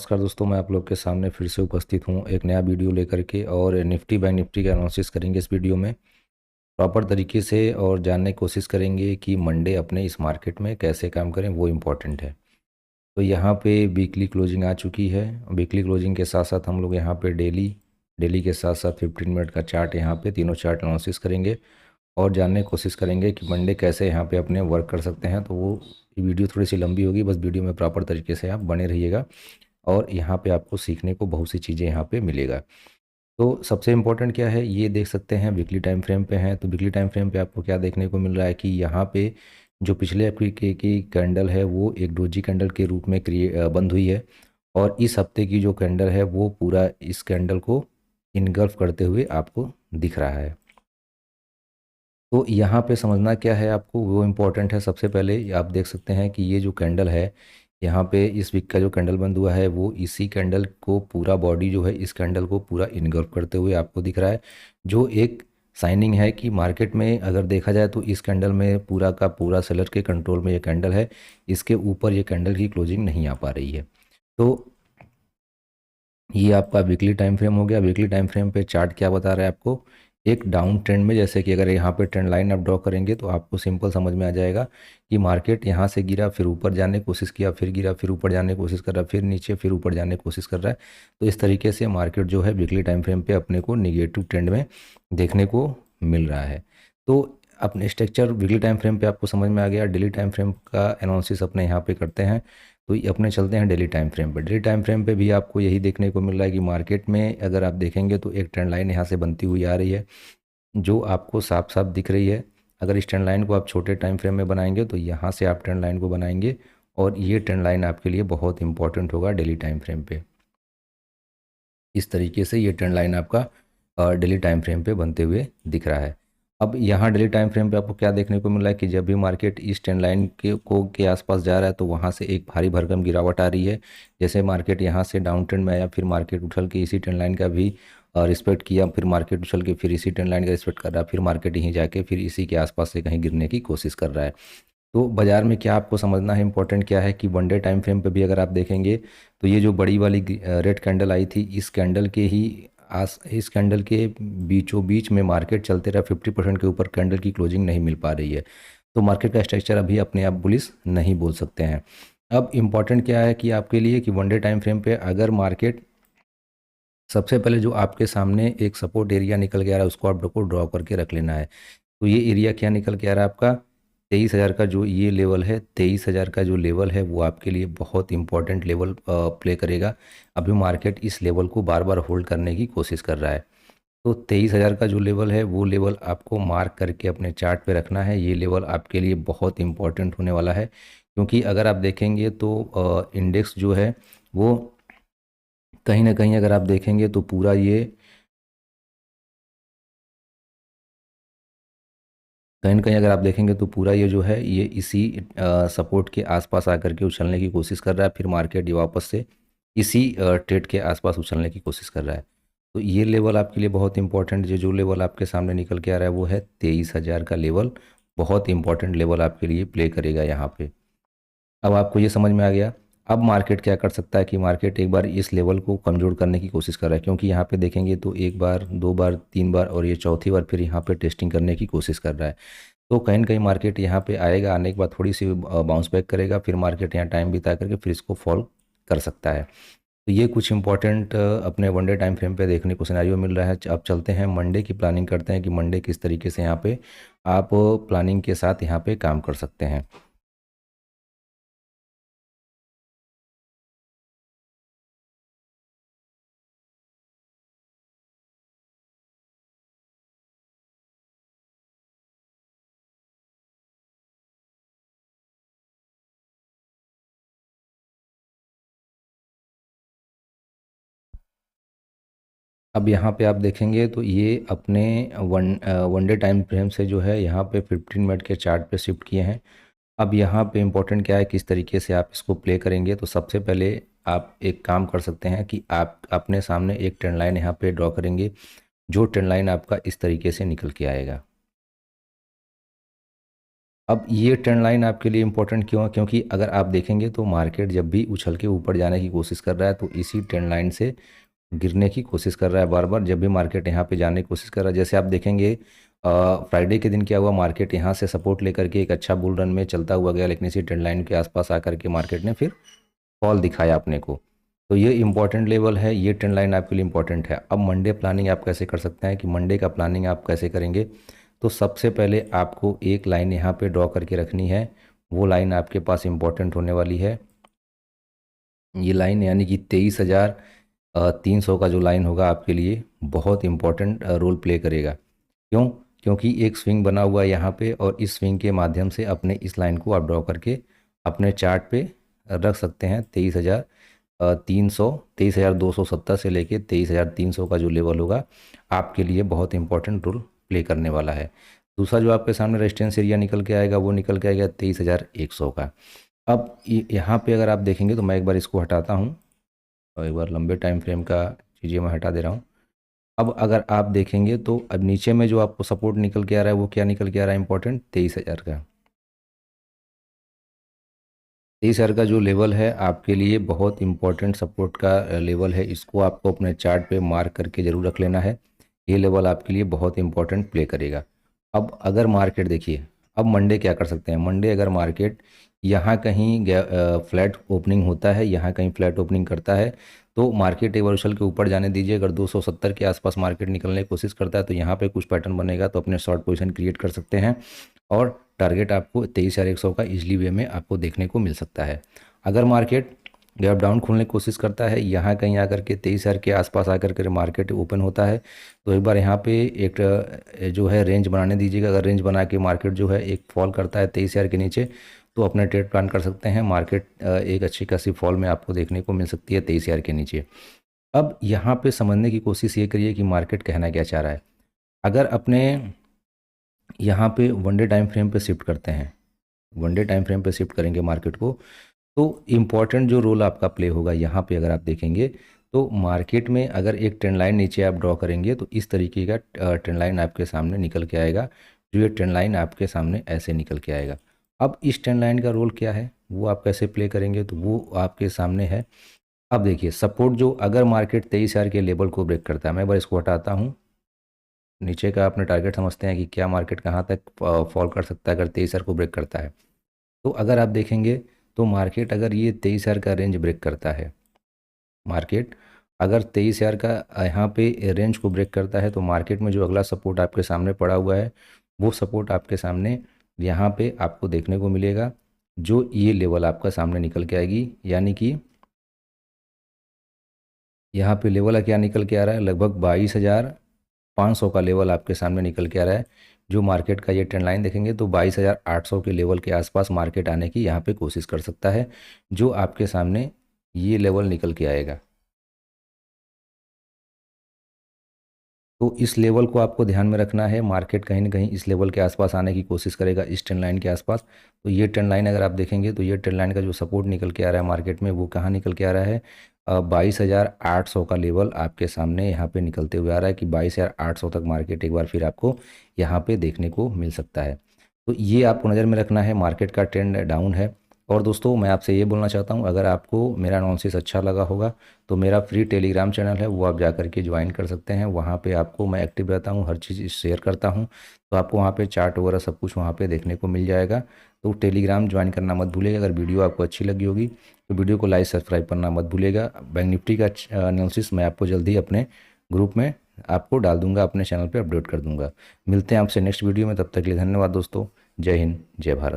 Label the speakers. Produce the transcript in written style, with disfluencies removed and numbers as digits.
Speaker 1: नमस्कार दोस्तों, मैं आप लोग के सामने फिर से उपस्थित हूँ एक नया वीडियो लेकर के। और निफ्टी बैंक निफ्टी का एनालिसिस करेंगे इस वीडियो में प्रॉपर तरीके से और जानने की कोशिश करेंगे कि मंडे अपने इस मार्केट में कैसे काम करें, वो इम्पोर्टेंट है। तो यहाँ पे वीकली क्लोजिंग आ चुकी है। वीकली क्लोजिंग के साथ साथ हम लोग यहाँ पे डेली डेली के साथ साथ 15 मिनट का चार्ट, यहाँ पे तीनों चार्ट एनालिसिस करेंगे और जानने की कोशिश करेंगे कि मंडे कैसे यहाँ पे अपने वर्क कर सकते हैं। तो वो वीडियो थोड़ी सी लंबी होगी, बस वीडियो में प्रॉपर तरीके से आप बने रहिएगा और यहाँ पे आपको सीखने को बहुत सी चीज़ें यहाँ पे मिलेगा। तो सबसे इम्पोर्टेंट क्या है, ये देख सकते हैं वीकली टाइम फ्रेम पे हैं। तो वीकली टाइम फ्रेम पे आपको क्या देखने को मिल रहा है कि यहाँ पे जो पिछले हफ्ते की कैंडल है वो एक डोजी कैंडल के रूप में बंद हुई है। और इस हफ्ते की जो कैंडल है वो पूरा इस कैंडल को इनगल्फ करते हुए आपको दिख रहा है। तो यहाँ पे समझना क्या है आपको, वो इम्पोर्टेंट है। सबसे पहले आप देख सकते हैं कि ये जो कैंडल है, यहाँ पे इस वीक का जो कैंडल बंद हुआ है वो इसी कैंडल को पूरा बॉडी जो है इस कैंडल को पूरा इनगल्फ करते हुए आपको दिख रहा है, जो एक साइनिंग है कि मार्केट में अगर देखा जाए तो इस कैंडल में पूरा का पूरा सेलर के कंट्रोल में ये कैंडल है। इसके ऊपर ये कैंडल की क्लोजिंग नहीं आ पा रही है। तो ये आपका वीकली टाइम फ्रेम हो गया। वीकली टाइम फ्रेम पे चार्ट क्या बता रहा है आपको, एक डाउन ट्रेंड में, जैसे कि अगर यहाँ पे ट्रेंड लाइन आप ड्रॉ करेंगे तो आपको सिंपल समझ में आ जाएगा कि मार्केट यहाँ से गिरा, फिर ऊपर जाने की कोशिश किया, फिर गिरा, फिर ऊपर जाने की कोशिश कर रहा है, फिर नीचे, फिर ऊपर जाने की कोशिश कर रहा है। तो इस तरीके से मार्केट जो है वीकली टाइम फ्रेम पे अपने को निगेटिव ट्रेंड में देखने को मिल रहा है। तो अपने स्ट्रक्चर वीकली टाइम फ्रेम पे आपको समझ में आ गया। डेली टाइम फ्रेम का एनालिसिस अपने यहाँ पे करते हैं। तो ये अपने चलते हैं डेली टाइम फ्रेम पे। डेली टाइम फ्रेम पे भी आपको यही देखने को मिल रहा है कि मार्केट में अगर आप देखेंगे तो एक ट्रेंड लाइन यहाँ से बनती हुई आ रही है, जो आपको साफ साफ दिख रही है। अगर इस ट्रेंड लाइन को आप छोटे टाइम फ्रेम में बनाएंगे तो यहाँ से आप ट्रेंड लाइन को बनाएंगे और ये ट्रेंड लाइन आपके लिए बहुत इंपॉर्टेंट होगा डेली टाइम फ्रेम पे। इस तरीके से ये ट्रेंड लाइन आपका डेली टाइम फ्रेम पे बनते हुए दिख रहा है। अब यहाँ डेली टाइम फ्रेम पे आपको क्या देखने को मिल रहा है कि जब भी मार्केट इस ट्रेंड लाइन के आसपास जा रहा है तो वहाँ से एक भारी भरकम गिरावट आ रही है। जैसे मार्केट यहाँ से डाउन ट्रेंड में आया, फिर मार्केट उछल के इसी ट्रेंड लाइन का भी रिस्पेक्ट किया, फिर मार्केट उछल के फिर इसी ट्रेंड लाइन का रिस्पेक्ट कर रहा है, फिर मार्केट यहीं जाके फिर इसी के आसपास से कहीं गिरने की कोशिश कर रहा है। तो बाजार में क्या आपको समझना है, इंपॉर्टेंट क्या है कि वन डे टाइम फ्रेम पे भी अगर आप देखेंगे तो ये जो बड़ी वाली रेड कैंडल आई थी, इस कैंडल के बीचों बीच में मार्केट चलते रहा। 50% के ऊपर कैंडल की क्लोजिंग नहीं मिल पा रही है। तो मार्केट का स्ट्रक्चर अभी अपने आप बुलिश नहीं बोल सकते हैं। अब इम्पॉर्टेंट क्या है कि आपके लिए कि वन डे टाइम फ्रेम पे अगर मार्केट सबसे पहले जो आपके सामने एक सपोर्ट एरिया निकल के आ रहा है उसको आपको ड्रॉ करके रख लेना है। तो ये एरिया क्या निकल के आ रहा है आपका, 23,000 का जो ये लेवल है, 23,000 का जो लेवल है वो आपके लिए बहुत इंपॉर्टेंट लेवल प्ले करेगा। अभी मार्केट इस लेवल को बार बार होल्ड करने की कोशिश कर रहा है। तो 23,000 का जो लेवल है वो लेवल आपको मार्क करके अपने चार्ट पे रखना है। ये लेवल आपके लिए बहुत इंपॉर्टेंट होने वाला है, क्योंकि अगर आप देखेंगे तो इंडेक्स जो है वो कहीं ना कहीं अगर आप देखेंगे तो पूरा ये कहीं न कहीं अगर आप देखेंगे तो पूरा ये जो है ये इसी सपोर्ट के आसपास आकर के उछलने की कोशिश कर रहा है। फिर मार्केट ये वापस से इसी ट्रेड के आसपास उछलने की कोशिश कर रहा है। तो ये लेवल आपके लिए बहुत इंपॉर्टेंट, जो जो लेवल आपके सामने निकल के आ रहा है वो है 23,000 का लेवल। बहुत इंपॉर्टेंट लेवल आपके लिए प्ले करेगा यहाँ पे। अब आपको ये समझ में आ गया। अब मार्केट क्या कर सकता है कि मार्केट एक बार इस लेवल को कमज़ोर करने की कोशिश कर रहा है, क्योंकि यहाँ पे देखेंगे तो एक बार, दो बार, तीन बार और ये चौथी बार फिर यहाँ पे टेस्टिंग करने की कोशिश कर रहा है। तो कहीं न कहीं मार्केट यहाँ पे आएगा, आने के बाद थोड़ी सी बाउंस बैक करेगा, फिर मार्केट यहाँ टाइम बिता करके फिर इसको फॉल कर सकता है। तो ये कुछ इंपॉर्टेंट अपने वन डे टाइम फ्रेम पे देखने को सिनेरियो मिल रहा है। अब चलते हैं मंडे की प्लानिंग करते हैं कि मंडे किस तरीके से यहाँ पे आप प्लानिंग के साथ यहाँ पे काम कर सकते हैं। अब यहाँ पे आप देखेंगे तो ये अपने वन डे टाइम फ्रेम से जो है यहाँ पे 15 मिनट के चार्ट पे शिफ्ट किए हैं। अब यहाँ पे इम्पोर्टेंट क्या है, किस तरीके से आप इसको प्ले करेंगे। तो सबसे पहले आप एक काम कर सकते हैं कि आप अपने सामने एक ट्रेंड लाइन यहाँ पे ड्रॉ करेंगे, जो ट्रेंड लाइन आपका इस तरीके से निकल के आएगा। अब ये ट्रेंड लाइन आपके लिए इंपॉर्टेंट क्यों है? क्योंकि अगर आप देखेंगे तो मार्केट जब भी उछल के ऊपर जाने की कोशिश कर रहा है तो इसी ट्रेंड लाइन से गिरने की कोशिश कर रहा है बार बार। जब भी मार्केट यहाँ पे जाने की कोशिश कर रहा है, जैसे आप देखेंगे फ्राइडे के दिन क्या हुआ, मार्केट यहाँ से सपोर्ट लेकर के एक अच्छा बुल रन में चलता हुआ गया, लेकिन इसी ट्रेंड लाइन के आसपास आकर के मार्केट ने फिर फॉल दिखाया अपने को। तो ये इंपॉर्टेंट लेवल है, ये ट्रेंड लाइन आपके लिए इंपॉर्टेंट है। अब मंडे प्लानिंग आप कैसे कर सकते हैं कि मंडे का प्लानिंग आप कैसे करेंगे? तो सबसे पहले आपको एक लाइन यहाँ पे ड्रॉ करके रखनी है। वो लाइन आपके पास इंपॉर्टेंट होने वाली है। ये लाइन यानी कि 23,300 का जो लाइन होगा आपके लिए बहुत इंपॉर्टेंट रोल प्ले करेगा। क्यों? क्योंकि एक स्विंग बना हुआ है यहाँ पे, और इस स्विंग के माध्यम से अपने इस लाइन को आप ड्रॉ करके अपने चार्ट पे रख सकते हैं। 23,300, 23,270 से लेके 23,300 का जो लेवल होगा आपके लिए बहुत इंपॉर्टेंट रोल प्ले करने वाला है। दूसरा जो आपके सामने रेजिस्टेंस एरिया निकल के आएगा वो निकल के आएगा 23,100 का। अब यहाँ पे अगर आप देखेंगे तो मैं एक बार इसको हटाता हूँ और एक बार लंबे टाइम फ्रेम का चीज़ें मैं हटा दे रहा हूँ। अब अगर आप देखेंगे तो अब नीचे में जो आपको सपोर्ट निकल के आ रहा है वो क्या निकल के आ रहा है इंपॉर्टेंट? 23,000 का। 23,000 का जो लेवल है आपके लिए बहुत इंपॉर्टेंट सपोर्ट का लेवल है। इसको आपको अपने चार्ट पे मार्क करके ज़रूर रख लेना है। ये लेवल आपके लिए बहुत इंपॉर्टेंट प्ले करेगा। अब अगर मार्केट देखिए, अब मंडे क्या कर सकते हैं? मंडे अगर मार्केट यहाँ कहीं फ्लैट ओपनिंग होता है, यहाँ कहीं फ्लैट ओपनिंग करता है तो मार्केट एक बार उछल के ऊपर जाने दीजिए। अगर 270 के आसपास मार्केट निकलने की कोशिश करता है तो यहाँ पे कुछ पैटर्न बनेगा तो अपने शॉर्ट पोजीशन क्रिएट कर सकते हैं, और टारगेट आपको 23,100 का इजली वे में आपको देखने को मिल सकता है। अगर मार्केट गैप डाउन खोलने की कोशिश करता है, यहाँ कहीं आकर के 23,000 के आसपास आकर के मार्केट ओपन होता है तो एक बार यहाँ पे एक जो है रेंज बनाने दीजिएगा। अगर रेंज बना के मार्केट जो है एक फॉल करता है 23,000 के नीचे तो अपने ट्रेड प्लान कर सकते हैं। मार्केट एक अच्छी खासी फॉल में आपको देखने को मिल सकती है 23,000 के नीचे। अब यहाँ पे समझने की कोशिश ये करिए कि मार्केट कहना क्या चाह रहा है। अगर अपने यहाँ पे वनडे टाइम फ्रेम पे शिफ्ट करते हैं, वनडे टाइम फ्रेम पे शिफ्ट करेंगे मार्केट को, तो इम्पॉर्टेंट जो रोल आपका प्ले होगा यहाँ पे अगर आप देखेंगे तो मार्केट में अगर एक ट्रेंड लाइन नीचे आप ड्रॉ करेंगे तो इस तरीके का ट्रेंड लाइन आपके सामने निकल के आएगा। जो ये ट्रेंड लाइन आपके सामने ऐसे निकल के आएगा। अब इस ट्रेंड लाइन का रोल क्या है वो आप कैसे प्ले करेंगे तो वो आपके सामने है। अब देखिए सपोर्ट जो अगर मार्केट 23,000 के लेवल को ब्रेक करता है, मैं एक बार इसको हटाता हूँ। नीचे का अपने टारगेट समझते हैं कि क्या मार्केट कहाँ तक फॉल कर सकता है अगर 23,000 को ब्रेक करता है। तो अगर आप देखेंगे तो मार्केट अगर ये 23,000 का रेंज ब्रेक करता है, मार्केट अगर 23,000 का यहाँ पे रेंज को ब्रेक करता है तो मार्केट में जो अगला सपोर्ट आपके सामने पड़ा हुआ है वो सपोर्ट आपके सामने यहाँ पे आपको देखने को मिलेगा। जो ये लेवल आपका सामने निकल के आएगी, यानी कि यहाँ पे लेवल क्या निकल के आ रहा है, लगभग 22,500 का लेवल आपके सामने निकल के आ रहा है। जो मार्केट का ये ट्रेंड लाइन देखेंगे तो 22,800 के लेवल के आसपास मार्केट आने की यहाँ पे कोशिश कर सकता है, जो आपके सामने ये लेवल निकल के आएगा। तो इस लेवल को आपको ध्यान में रखना है। मार्केट कहीं ना कहीं इस लेवल के आसपास आने की कोशिश करेगा, इस ट्रेंड लाइन के आसपास। तो ये ट्रेंड लाइन अगर आप देखेंगे तो ये ट्रेंड लाइन का जो सपोर्ट निकल के आ रहा है मार्केट में वो कहाँ निकल के आ रहा है, 22,800 का लेवल आपके सामने यहाँ पे निकलते हुए आ रहा है कि 22,800 तक मार्केट एक बार फिर आपको यहाँ पे देखने को मिल सकता है। तो ये आपको नज़र में रखना है, मार्केट का ट्रेंड डाउन है। और दोस्तों मैं आपसे ये बोलना चाहता हूँ, अगर आपको मेरा एनालिसिस अच्छा लगा होगा तो मेरा फ्री टेलीग्राम चैनल है वो आप जा कर के ज्वाइन कर सकते हैं। वहाँ पे आपको मैं एक्टिव रहता हूँ, हर चीज़ शेयर करता हूँ, तो आपको वहाँ पे चार्ट वगैरह सब कुछ वहाँ पे देखने को मिल जाएगा। तो टेलीग्राम ज्वाइन करना मत भूलिएगा। अगर वीडियो आपको अच्छी लगी होगी तो वीडियो को लाइक सब्सक्राइब करना मत भूलिएगा। बैंक निफ्टी का एनालिसिस मैं आपको जल्दी ही अपने ग्रुप में आपको डाल दूंगा, अपने चैनल पर अपडेट कर दूंगा। मिलते हैं आपसे नेक्स्ट वीडियो में, तब तक के लिए धन्यवाद दोस्तों। जय हिंद, जय भारत।